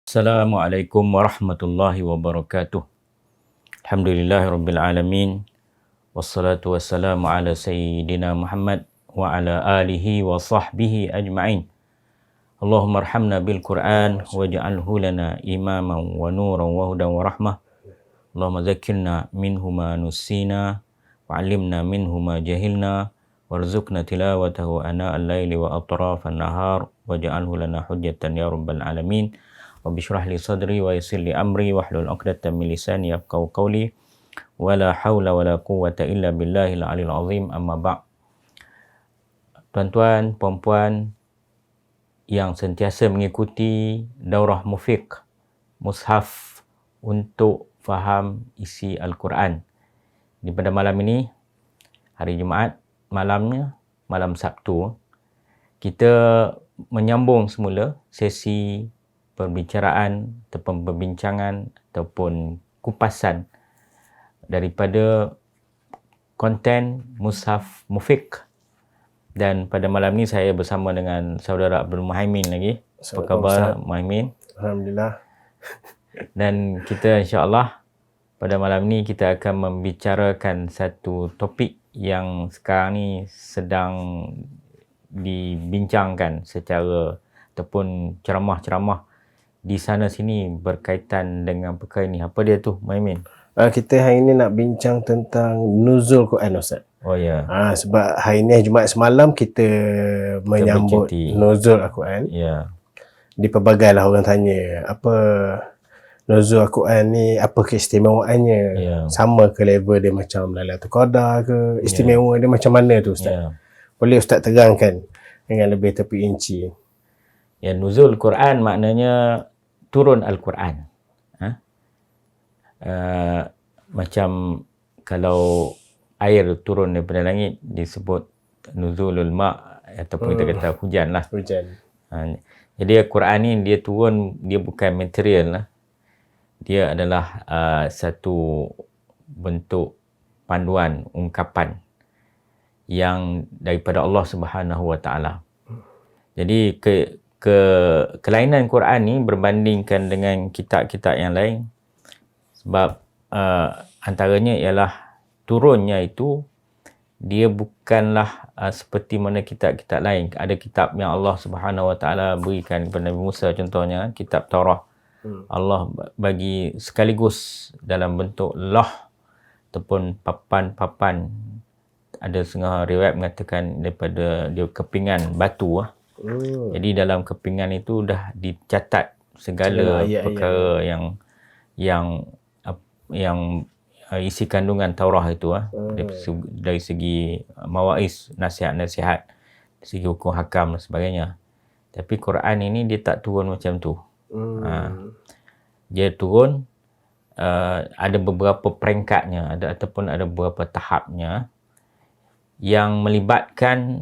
Assalamualaikum warahmatullahi wabarakatuh. Alhamdulillahirabbil alamin. Wassalatu wassalamu ala sayyidina Muhammad wa ala alihi wa sahbihi ajma'in. Allahumma arhamna bil Qur'an waj'alhu lana imaman wa nuran wa hudan wa rahmah. Allahumma zakkirna minhu ma nusina wa 'allimna minhu ma jahilna warzuqna tilawatahu ana al-laili wa atrafan nahar waj'alhu lana hujjatan ya rabbal alamin. Rabbi shrah li sadri wa yassir li amri wahlul 'uqdatam min lisani yafqahu qawli wala haula wala quwwata illa billahil aliyil azim, amma ba'. Tuan-tuan, puan-puan yang sentiasa mengikuti daurah mufiq mushaf untuk faham isi Al-Quran. Di pada malam ini, hari Jumaat, malamnya, malam Sabtu, kita menyambung semula sesi perbicaraan ataupun perbincangan ataupun kupasan daripada konten Mushaf Mufiq. Dan pada malam ni saya bersama dengan saudara Abdul Muhaimin lagi. Apa khabar, Muhaimin? Alhamdulillah. Dan kita insya-Allah pada malam ni kita akan membicarakan satu topik yang sekarang ni sedang dibincangkan secara ataupun ceramah-ceramah di sana sini berkaitan dengan perkara ini. Apa dia tu, Muhaimin? Kita hari ini nak bincang tentang nuzul Quran, Ustaz. Oh ya. Sebab hari ini Jumaat semalam kita menyambut nuzul Al-Quran. Ya. Di pelbagai lah orang tanya, apa nuzul Al-Quran ni, apa keistimewaannya? Ya. Sama ke level dia macam Lailatul Qadar ke? Istimewa dia macam mana tu, Ustaz? Ya. Boleh Ustaz terangkan dengan lebih terperinci? Ya, nuzul Quran maknanya turun Al-Quran. Macam kalau air turun daripada langit disebut nuzulul ma' ataupun kita kata hujan lah. Hujan. Jadi Al-Quran ni dia turun, dia bukan material lah. Dia adalah satu bentuk panduan, ungkapan yang daripada Allah Subhanahu Wa Taala. Jadi kelainan Quran ni berbandingkan dengan kitab-kitab yang lain sebab antaranya ialah turunnya itu dia bukanlah seperti mana kitab-kitab lain. Ada kitab yang Allah Subhanahu Wa Taala berikan kepada Nabi Musa, contohnya kitab Taurah. Allah bagi sekaligus dalam bentuk lah ataupun papan-papan. Ada setengah riwayat mengatakan daripada dia kepingan batu. Jadi dalam kepingan itu dah dicatat segala perkara yang isi kandungan Taurah itu dari segi mawaiz, nasihat-nasihat, dari segi hukum hakam dan sebagainya. Tapi Quran ini dia tak turun macam tu. Dia turun ada beberapa peringkatnya, ataupun ada beberapa tahapnya yang melibatkan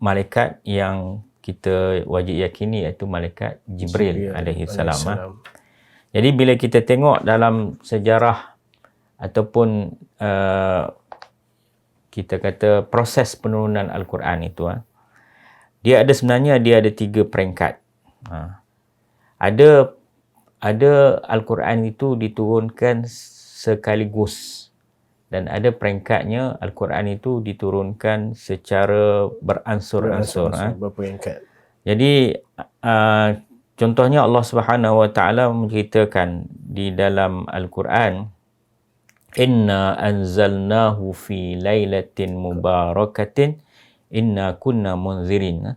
malaikat yang kita wajib yakini, iaitu malaikat Jibril alaihi salam. Jadi bila kita tengok dalam sejarah ataupun kita kata proses penurunan Al-Quran itu, dia sebenarnya ada 3 peringkat. Ada Al-Quran itu diturunkan sekaligus, dan ada peringkatnya Al-Quran itu diturunkan secara beransur-ansur. Berperingkat. Jadi contohnya Allah Subhanahu Wa Taala menceritakan di dalam Al-Quran, inna anzalnahu fi lailatin mubarakatin inna kunna munzirin.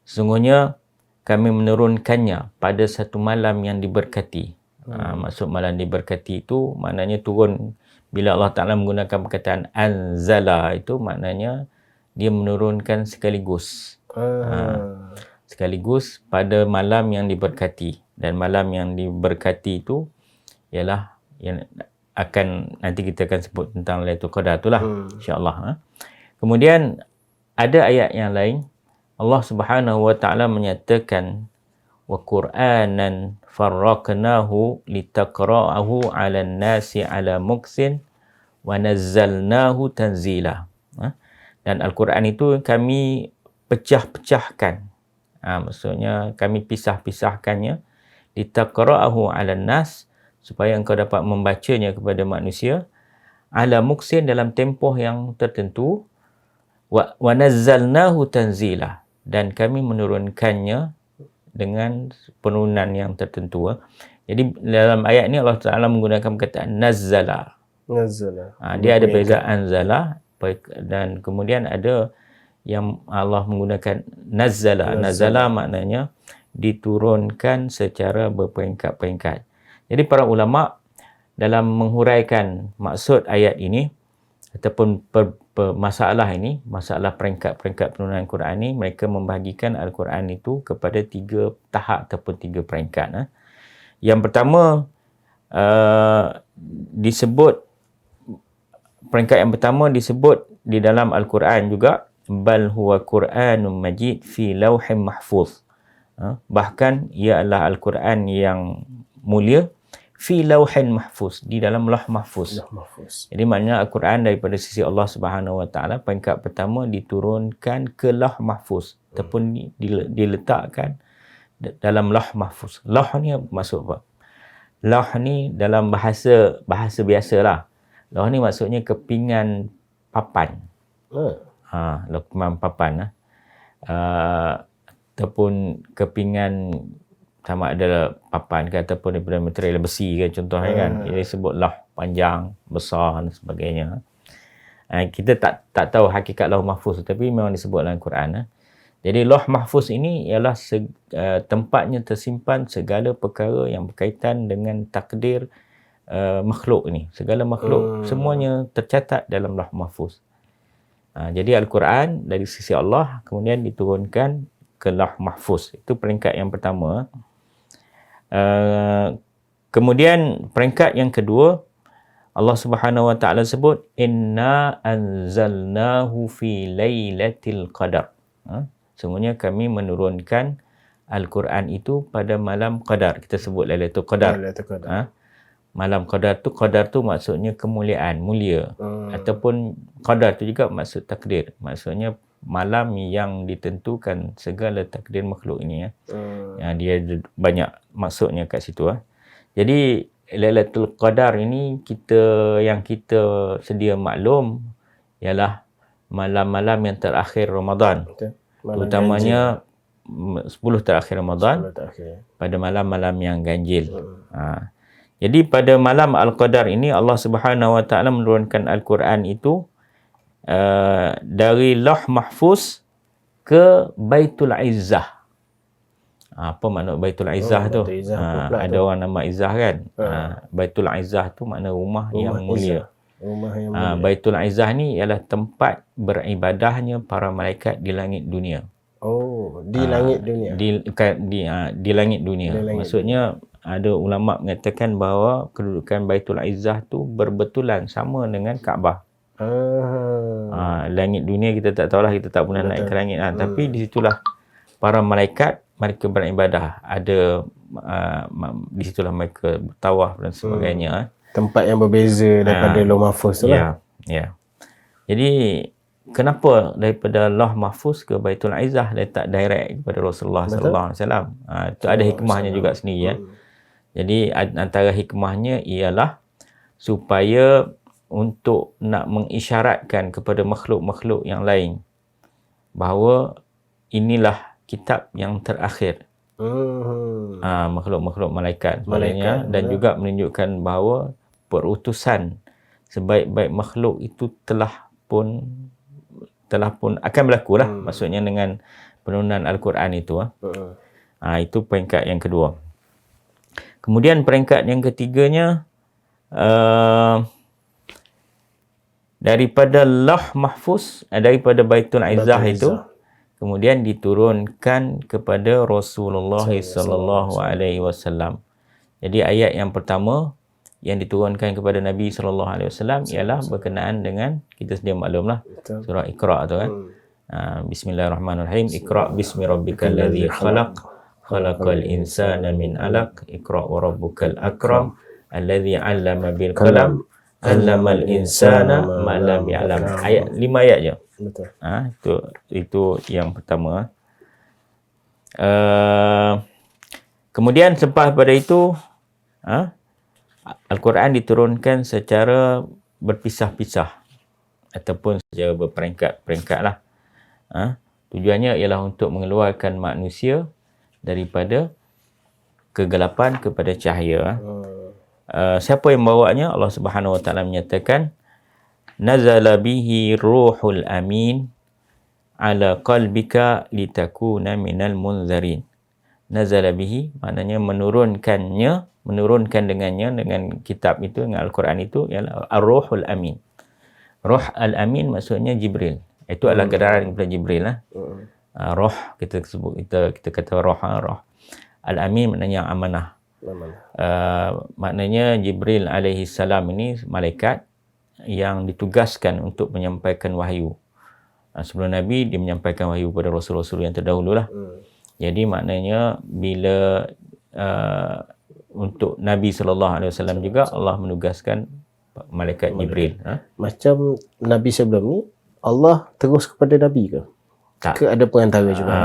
Sesungguhnya kami menurunkannya pada satu malam yang diberkati. Maksud malam diberkati itu maknanya turun. Bila Allah Ta'ala menggunakan perkataan anzala, itu maknanya dia menurunkan sekaligus. Sekaligus pada malam yang diberkati. Dan malam yang diberkati itu ialah yang nanti kita akan sebut tentang Lailatul Qadar itulah, insya-Allah. Kemudian ada ayat yang lain, Allah Subhanahu Wa Taala menyatakan wa Qur'anan farraqnahu litaqra'ahu 'alan nasi 'ala muksin wa nazzalnahu tanzila. Dan Al-Quran itu kami pecah-pecahkan. Maksudnya kami pisah-pisahkannya litaqra'ahu 'alan nas, supaya engkau dapat membacanya kepada manusia, ala muksin, dalam tempoh yang tertentu, wa nazzalnahu tanzila, dan kami menurunkannya dengan penurunan yang tertentu. Jadi dalam ayat ni Allah Ta'ala menggunakan perkataan nazzala. Dia ada beza anzala, dan kemudian ada yang Allah menggunakan nazzala. Nazzala maknanya diturunkan secara berperingkat-peringkat. Jadi para ulama dalam menghuraikan maksud ayat ini ataupun masalah ini, masalah peringkat-peringkat penurunan Quran ini, mereka membahagikan Al-Quran itu kepada 3 tahap ataupun 3 peringkat. Yang pertama, disebut, peringkat yang pertama disebut di dalam Al-Quran juga, bal huwa Quranun Majid fi lauhin mahfuz. Bahkan ia adalah Al-Quran yang mulia fi lauhin mahfuz, di dalam lauh mahfuz. Jadi maknanya Al-Quran daripada sisi Allah Subhanahu Wa Taala, peringkat pertama diturunkan ke lauh mahfuz ataupun diletakkan dalam lauh mahfuz. Lauh ni maksud apa? Lauh ni dalam bahasa biasalah. Lauh ni maksudnya kepingan papan. Kepingan papan ataupun kepingan, sama ada papan ke ataupun daripada material besi ke contohnya kan. Ia disebut lauh panjang, besar dan sebagainya. Kita tak tahu hakikat lauh mahfuz, tapi memang disebut dalam Quran. Jadi lauh mahfuz ini ialah tempatnya tersimpan segala perkara yang berkaitan dengan takdir makhluk ni. Segala makhluk semuanya tercatat dalam lauh mahfuz. Jadi Al-Quran dari sisi Allah kemudian diturunkan ke lauh mahfuz. Itu peringkat yang pertama. Kemudian peringkat yang kedua, Allah Subhanahu Wa Taala sebut inna anzalnahu fi lailatul qadar. Semuanya kami menurunkan Al-Quran itu pada malam qadar. Kita sebut Lailatul Qadar. Malam qadar tu maksudnya kemuliaan, mulia. Ataupun qadar tu juga maksud takdir. Maksudnya malam yang ditentukan segala takdir makhluk ini. Dia banyak maksudnya kat situ. Jadi Lailatul Qadar ini kita sedia maklum ialah malam-malam yang terakhir Ramadan. Terutamanya 10 terakhir Ramadan, pada malam-malam yang ganjil. Jadi pada malam Al-Qadar ini Allah Subhanahu Wa Taala menurunkan Al-Quran itu dari Lauh Mahfuz ke Baitul Izzah. Apa makna Baitul Izzah tu? Ada orang nama Izzah kan? Baitul Izzah tu makna rumah yang mulia. Baitul Izzah ni ialah tempat beribadahnya para malaikat di langit dunia. Di langit dunia. Di langit dunia. Maksudnya ada ulama mengatakan bahawa kedudukan Baitul Izzah tu berbetulan sama dengan Kaabah. Langit dunia kita tak tahulah, kita tak pernah naik ke langit. Tapi di situlah para malaikat mereka beribadah. Ada di situlah mereka bertawaf dan sebagainya. Tempat yang berbeza daripada Lauh Mahfuz tu lah. Ya. Jadi kenapa daripada Lauh Mahfuz ke Baitul Izzah letak direct kepada Rasulullah sallallahu alaihi wasallam? Itu ada hikmahnya juga sendiri ya. Jadi antara hikmahnya ialah supaya untuk nak mengisyaratkan kepada makhluk-makhluk yang lain bahawa inilah kitab yang terakhir. Makhluk-makhluk malaikat sebenarnya, dan juga menunjukkan bahawa perutusan sebaik-baik makhluk itu telah pun akan berlaku lah. Maksudnya dengan penurunan Al-Quran itu. Itu peringkat yang kedua. Kemudian peringkat yang ketiganya, daripada Lauh Mahfuz, daripada Baitul Izzah itu kemudian diturunkan kepada Rasulullah sallallahu alaihi wasallam. Jadi ayat yang pertama yang diturunkan kepada Nabi sallallahu alaihi wasallam ialah berkenaan dengan, kita sedia maklumlah, surah Iqra tu kan. Bismillahirrahmanirrahim. Iqra bismi rabbikal ladzi khalaq, khalaqal insana min 'alaq, Iqra wa rabbukal akram, alladzi 'allama bil qalam, 'allamal insana ma lam ya'lam. Ayat 5 ayat je. Betul. Itu yang pertama. Kemudian selepas pada itu Al-Quran diturunkan secara berpisah-pisah ataupun secara berperingkat-peringkat lah. Tujuannya ialah untuk mengeluarkan manusia daripada kegelapan kepada cahaya. Siapa yang membawanya? Allah Subhanahu Wa Taala menyatakan, nazala bihi ruhul amin ala qalbika litakuna minal munzarin. Nazala bihi maknanya menurunkan dengannya, dengan kitab itu, dengan Al-Quran itu, ialah ar-ruhul amin. Ruh al-amin maksudnya Jibril. Itu adalah geraran daripada Jibril lah. Roh kita sebut, kita kata roh. Al-amin maknanya yang amanah. Maknanya Jibril alaihi salam ini malaikat yang ditugaskan untuk menyampaikan wahyu. Sebelum Nabi, dia menyampaikan wahyu kepada Rasul-Rasul yang terdahulu lah. Jadi maknanya bila untuk Nabi SAW juga Allah menugaskan malaikat Jibril. Macam Nabi sebelum ni, Allah terus kepada Nabi ke? Tak. Ke ada perantara juga?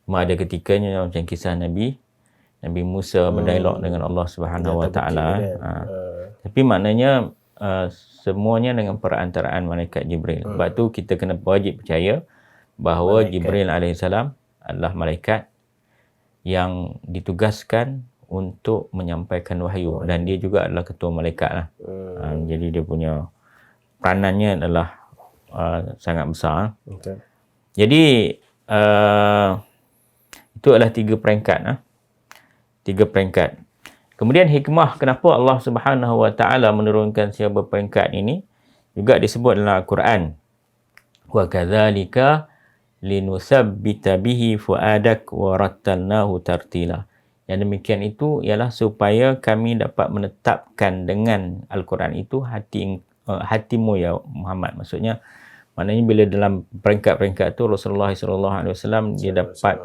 Cuma ada ketikanya macam kisah Nabi Musa berdialog dengan Allah Subhanahu Wa Taala. Tapi maknanya semuanya dengan perantaraan malaikat Jibril. Sebab tu kita kena wajib percaya bahawa Jibril alaihissalam adalah malaikat yang ditugaskan untuk menyampaikan wahyu, dan dia juga adalah ketua malaikat lah. Jadi dia punya peranannya adalah sangat besar. Jadi itu adalah 3 peringkat. 3 peringkat. Kemudian hikmah kenapa Allah Subhanahu Wa Taala menurunkan siapa peringkat ini juga disebut dalam Al-Quran. Wa kadzalika linusabbita bihi fuadak wa rattalnahu tartila. Yang demikian itu ialah supaya kami dapat menetapkan dengan Al-Quran itu hatimu ya Muhammad. Maksudnya, maknanya bila dalam peringkat-peringkat itu Rasulullah SAW dia dapat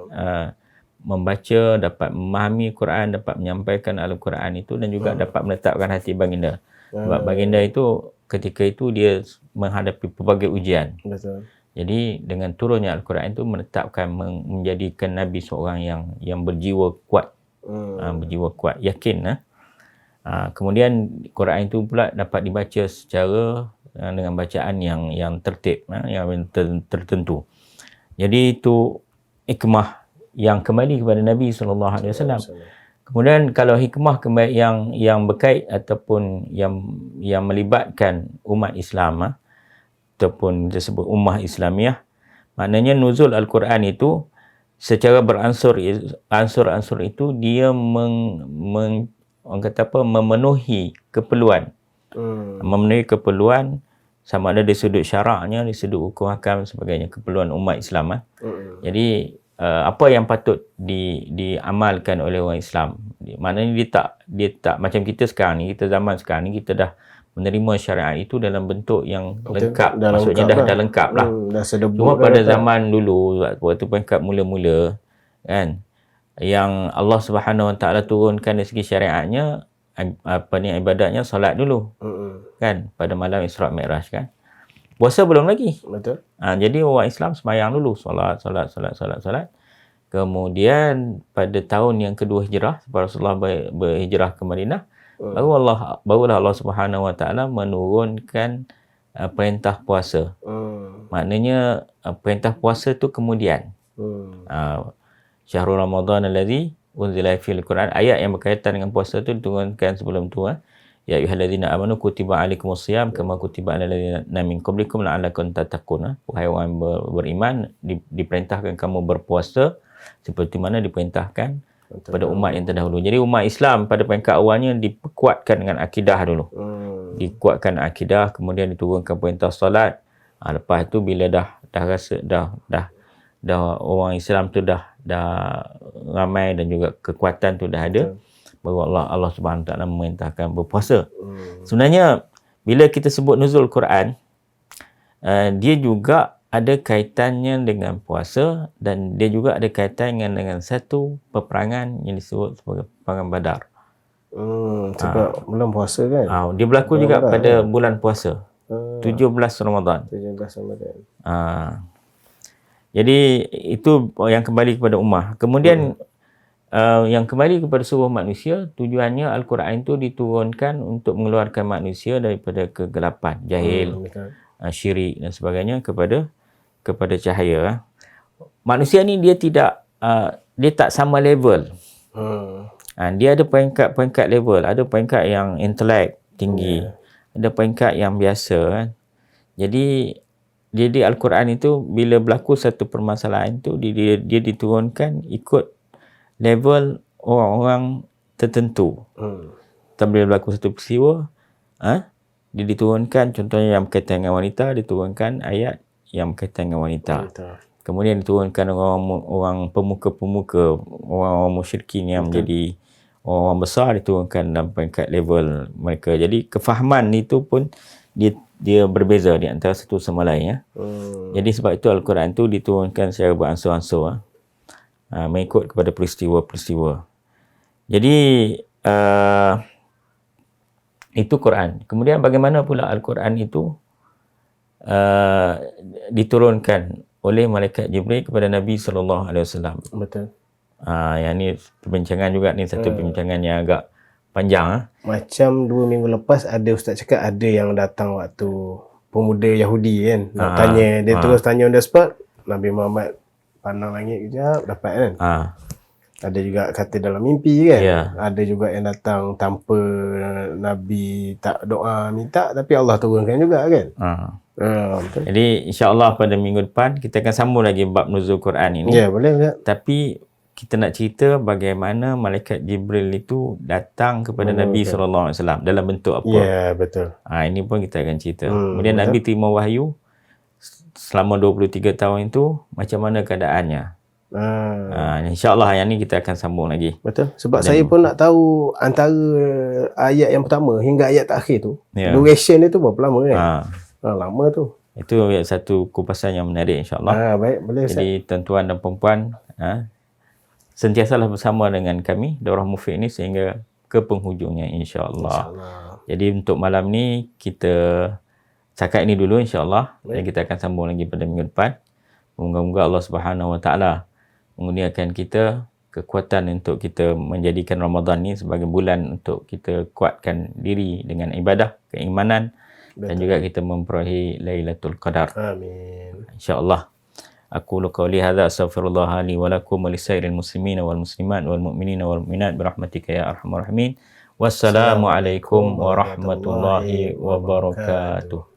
membaca, dapat memahami Quran, dapat menyampaikan Al-Quran itu, dan juga dapat menetapkan hati baginda. Sebab baginda itu ketika itu dia menghadapi pelbagai ujian. Betul. Jadi dengan turunnya Al-Quran itu menetapkan, menjadikan Nabi seorang yang berjiwa kuat. Berjiwa kuat, yakin. Kemudian Quran itu pula dapat dibaca secara dengan bacaan yang tertib, yang tertentu. Jadi itu hikmah yang kembali kepada Nabi SAW. Kemudian kalau hikmah yang berkait ataupun yang melibatkan umat Islam, ataupun disebut ummah Islamiah, maknanya nuzul Al-Quran itu secara beransur-ansur itu dia orang kata apa, memenuhi keperluan. Memenuhi keperluan sama ada di sudut syaraknya, di sudut hukum hakam dan sebagainya, keperluan umat Islam. Jadi apa yang patut diamalkan oleh orang Islam, maknanya dia tak macam kita sekarang ni, kita zaman sekarang ni, kita dah menerima syariat itu dalam bentuk yang lengkap. Maksudnya dah lengkap lah. Cuma pada zaman dulu, waktu peringkat mula-mula kan, yang Allah Subhanahu Wa Taala turunkan dari segi syariatnya, ibadatnya solat dulu. Kan, pada malam Isra' Mi'raj kan. Puasa belum lagi. Betul. Jadi orang Islam sembahyang dulu, solat. Kemudian pada tahun yang kedua hijrah, Rasulullah berhijrah ke Madinah, barulah Allah Subhanahu Wa Taala menurunkan perintah puasa. Maknanya perintah puasa tu kemudian. Syahrul Ramadan alladzi unzila fil Quran, ayat yang berkaitan dengan puasa tu diturunkan sebelum tu. Ya ayyuhallazina amanu kutiba alaikumus shiyam kama kutiba alal ladzina min qablikum la'allakum tattaqun. Wahai orang beriman, diperintahkan kamu berpuasa seperti mana diperintahkan pada umat yang terdahulu. Jadi umat Islam pada peringkat awalnya diperkuatkan dengan akidah dulu. Dikuatkan akidah, kemudian diturunkan perintah solat. Lepas tu bila dah rasa dah orang Islam tu dah ramai dan juga kekuatan tu dah ada, baru Allah Subhanahu Wa Taala memerintahkan berpuasa. Sebenarnya bila kita sebut nuzul Quran, dia juga ada kaitannya dengan puasa, dan dia juga ada kaitannya dengan satu peperangan yang disebut sebagai peperangan Badar. Sebab bulan puasa kan? Dia berlaku juga pada bulan puasa. 17 Ramadan. 17 Ramadan. Jadi itu yang kembali kepada ummah. Kemudian yang kembali kepada seluruh manusia, tujuannya Al-Quran itu diturunkan untuk mengeluarkan manusia daripada kegelapan, jahil, syirik dan sebagainya kepada cahaya. Manusia ni dia tak sama level. Dia ada peringkat level, ada peringkat yang intelek tinggi, ada peringkat yang biasa kan. Jadi Al-Quran itu bila berlaku satu permasalahan itu dia diturunkan ikut level orang-orang tertentu. Bila berlaku satu peristiwa, dia diturunkan, contohnya yang berkaitan dengan wanita, diturunkan ayat yang berkaitan dengan wanita. Kemudian diturunkan orang pemuka-pemuka, orang-orang musyrikin yang menjadi orang besar, diturunkan dalam peringkat level mereka. Jadi kefahaman itu pun dia berbeza di antara satu sama lain ya. Jadi sebab itu Al-Quran itu diturunkan secara beransur-ansur mengikut kepada peristiwa-peristiwa. Jadi itu Quran. Kemudian bagaimana pula Al-Quran itu diturunkan oleh malaikat Jibril kepada Nabi SAW. Betul. Yang ni perbincangan juga ni, satu perbincangan yang agak panjang. Macam 2 minggu lepas ada ustaz cakap ada yang datang waktu pemuda Yahudi kan, nak tanya, dia terus tanya on the spot, Nabi Muhammad pandang langit kejap dapat kan. Ada juga kata dalam mimpi kan. Ada juga yang datang tanpa Nabi tak doa minta, tapi Allah turunkan juga kan. Betul. Jadi insya-Allah pada minggu depan kita akan sambung lagi bab nuzul Quran ini. Ya, boleh. Tapi kita nak cerita bagaimana malaikat Jibril itu datang kepada Nabi SAW dalam bentuk apa. Ya, betul. Ini pun kita akan cerita. Kemudian Nabi terima wahyu selama 23 tahun itu, macam mana keadaannya. InsyaAllah yang ni kita akan sambung lagi. Betul. Sebab saya pun nak tahu antara ayat yang pertama hingga ayat terakhir tu, duration dia tu berapa lama kan? Lama tu. Itu satu kupasan yang menarik insyaAllah. Baik, boleh Ustaz. Jadi tuan-tuan dan puan-puan, sentiasalah bersama dengan kami Daurah Mufiq ini sehingga ke penghujungnya insya-Allah. Jadi untuk malam ni kita cakap ini dulu insya-Allah, dan kita akan sambung lagi pada minggu depan. Moga-moga Allah Subhanahu Wa Taala mengurniakan kita kekuatan untuk kita menjadikan Ramadan ni sebagai bulan untuk kita kuatkan diri dengan ibadah, keimanan. Dan juga kita memperolehi Lailatul Qadar. Amin. Insya-Allah. Aqulu qawli hadza astaghfirullah li wa lakum wa lisairil muslimina wal muslimat wal mu'minina wal mu'minat birahmatika ya arhamar rahimin. Wassalamu alaikum warahmatullahi wabarakatuh.